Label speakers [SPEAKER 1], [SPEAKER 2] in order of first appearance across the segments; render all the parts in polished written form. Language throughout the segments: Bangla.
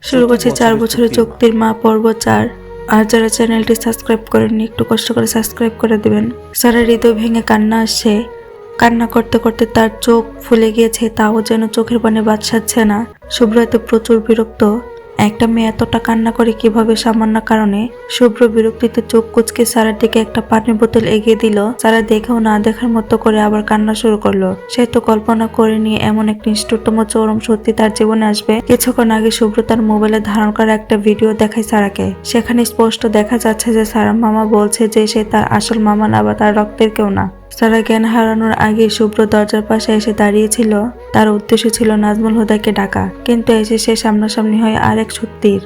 [SPEAKER 1] শুরু করছি 4 বছরের চুক্তির মা পর্ব 4। আর যারা চ্যানেলটি সাবস্ক্রাইব করেননি একটু কষ্ট করে সাবস্ক্রাইব করে দিবেন। সারা হৃদয় ভেঙে কান্না আসছে। কান্না করতে করতে তার চোখ ফুলে গিয়েছে, তাও যেন চোখের পানি বাদ সারছে না। শুভ্র এতে প্রচুর বিরক্ত। একটা মেয়ে এতটা কান্না করে কিভাবে সামান্য কারণে? শুভ্র বিরক্তিতে চোখ কুচকে সারার দিকে একটা পানির বোতল এগিয়ে দিল। সারা দেখেও না দেখার মতো করে আবার কান্না শুরু করলো। সে তো কল্পনা করেনি এমন এক নিষ্ঠুরতম চরম সত্যি তার জীবনে আসবে। কিছুক্ষণ আগে শুভ্র তার মোবাইলে ধারণ করা একটা ভিডিও দেখায় সারাকে। সেখানে স্পষ্ট দেখা যাচ্ছে যে সারার মামা বলছে যে সে তার আসল মামা না বা তার রক্তের কেউ না। সারা জ্ঞান হারানোর আগে শুভ্র দরজার পাশে এসে দাঁড়িয়েছিল। তার উদ্দেশ্য ছিল নাজমুল হুদাকে ডাকা, কিন্তু এসে সে সামনাসামনি হয় আরেক সত্যির।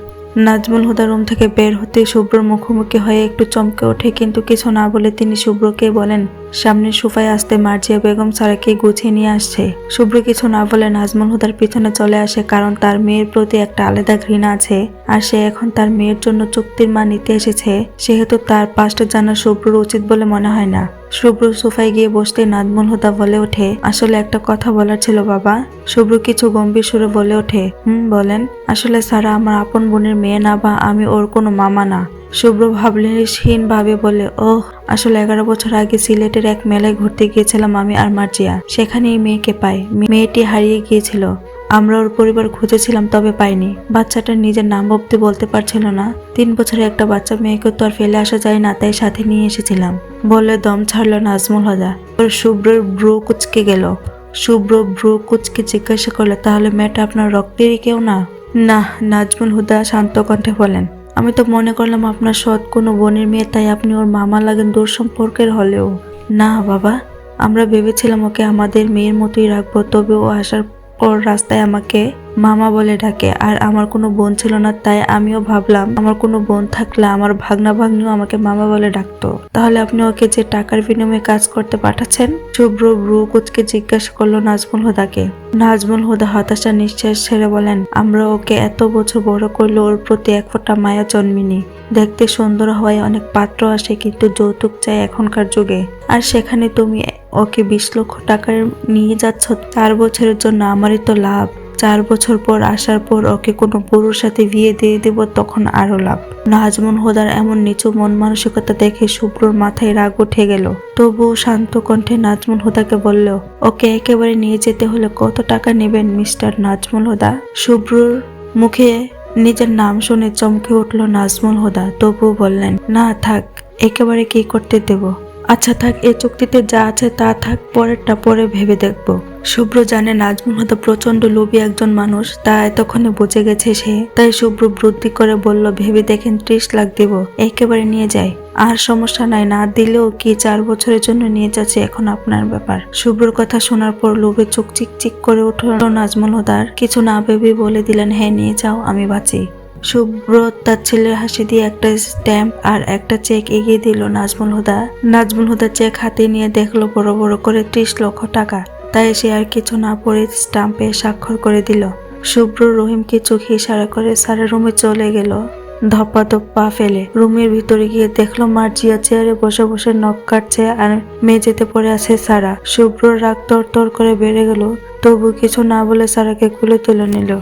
[SPEAKER 1] নাজমুল হুদা রুম থেকে বের হতে শুভ্রর মুখোমুখি হয়ে একটু চমকে ওঠে, কিন্তু কিছু না বলে তিনি শুভ্রকে বলেন সামনের সোফায় আসতে। মার্জিয়া বেগম সারাকে গুছিয়ে নিয়ে আসছে। শুভ্র কিছু না বলে নাজমুল হুদার পিছনে চলে আসে, কারণ তার মেয়ের প্রতি একটা আলাদা ঘৃণা আছে। আর সে এখন তার মেয়ের জন্য চুক্তির মা নিতে এসেছে, সেহেতু তার পাশটা জানা শুভ্রর উচিত বলে মনে হয় না। শুভ্র সোফায় গিয়ে বসতে নাজমুল হুদা বলে ওঠে, আসলে একটা কথা বলার ছিল বাবা। শুভ্র কিছু গম্ভীর সুরে বলে ওঠে, বলেন। আসলে সারা আমার আপন বোনের মেয়ে না, বা আমি ওর কোনো মামা না। শুভ্র ভাবলেহীন ভাবে বলে, ওহ, আসলে 11 বছর আগে সিলেটের এক মেলায় ঘুরতে গিয়েছিলাম আমি আর মার্জিয়া। সেখানে এই মেয়েকে পাই। মেয়েটি হারিয়ে গিয়েছিল। আমরা ওর পরিবার খুঁজেছিলাম, তবে পাইনি। বাচ্চাটা নিজের নাম অব্দি বলতে পারছিল না। 3 বছরের একটা বাচ্চা মেয়েকে তো আর ফেলে আসা যায় না, তাই সাথে নিয়ে এসেছিলাম বলে দম ছাড়লো নাজমুল হুদা। ওর শুভ্রর ভ্রু কুচকে গেল। শুভ্র ভ্রু কুচকে জিজ্ঞাসা করলো, তাহলে মেয়েটা আপনার রক্তেরই কেউ না? না, নাজমুল হুদা শান্ত কণ্ঠে বলেন, আমি তো মনে করলাম আপনার সৎ কোনো বোনের মেয়ে, তাই আপনি ওর মামা লাগেন দূর সম্পর্কের হলেও। না বাবা, আমরা ভেবেছিলাম ওকে আমাদের মেয়ের মতোই রাখবো, তবে ও আসার ওর রাস্তায় আমাকে মামা বলে ডাকে। আর আমার কোনো বোন ছিল না, তাই আমিও ভাবলাম আমার কোনো বোন থাকলে আমার ভাগনা ভাগ্নিও আমাকে মামা বলে ডাকতো। তাহলে আপনি ওকে যে টাকার বিনিময়ে কাজ করতে পাঠাচ্ছেন? শুভ্র ভ্রু কুচকে জিজ্ঞাসা করলো নাজমুল হুদাকে। নাজমুল হুদা হতাশা নিঃশ্বাস ছেড়ে বলেন, আমরা ওকে এত বছর বড় করলে ওর প্রতি এক ফোঁটা মায়া জন্মিনি। দেখতে সুন্দর হওয়ায় অনেক পাত্র আসে, কিন্তু যৌতুক চাই এখনকার যুগে। আর সেখানে তুমি ওকে 20 লক্ষ টাকা নিয়ে যাচ্ছ 4 বছরের জন্য। আমারই তো লাভ। 4 বছর পর আসার পর ওকে কোনো পুরুষ সাথে বিয়ে দিয়ে দেব, তখন আরো লাভ। নাজমুল হুদার এমন নিচু মন মানসিকতা দেখে শুভ্রর মাথায় রাগ উঠে গেল। তবুও শান্ত কণ্ঠে নাজমুল হুদাকে বলল, ওকে একেবারে নিয়ে যেতে হলে কত টাকা নেবেন মিস্টার নাজমুল হুদা? শুভ্রর মুখে নিজের নাম শুনে চমকে উঠল নাজমুল হুদা, তবুও বললেন, না থাক, একেবারে কি করতে দেব। আচ্ছা থাক, এই চুক্তিতে যা আছে তা থাক, পরেরটা পরে ভেবে দেখব। শুভ্র জানে নাজমুল হুদা প্রচন্ড লোভী একজন মানুষ, তা এতক্ষণে বুঝে গেছে সে। তাই শুভ্র বুদ্ধি করে বলল, ভেবে দেখেন 30 লাখ দেব, একেবারে নিয়ে যায়। আর সমস্যা নাই, না দিলেও কি 4 বছরের জন্য নিয়ে যাচ্ছে, এখন আপনার ব্যাপার। শুভ্রর কথা শোনার পর লোভে চোখ চিকচিক করে উঠল নাজমুল হুদার। কিছু না ভেবে বলে দিলেন, হ্যাঁ নিয়ে যাও, আমি বাঁচি। শুভ্র তার ছেলের হাসি দিয়ে একটা স্ট্যাম্প আর একটা চেক এগিয়ে দিল নাজমুল হুদা। নাজমুল হুদা চেক হাতে নিয়ে দেখলো বড় বড় করে 30 লক্ষ টাকা। তাই সে আর কিছু না পড়ে স্ট্যাম্পে স্বাক্ষর করে দিল। শুভ্র রহিমকে চোখে ইশারা করে সারা রুমে চলে গেল ধপাধপ পা ফেলে। রুমের ভিতরে গিয়ে দেখলো মার্জিয়া চেয়ারে বসে বসে নখ কাটছে আর মেঝেতে পড়ে আছে সারা। শুভ্র রাগ তর তর করে বেড়ে গেল, তবু কিছু না বলে সারাকে কোলে তুলে নিল।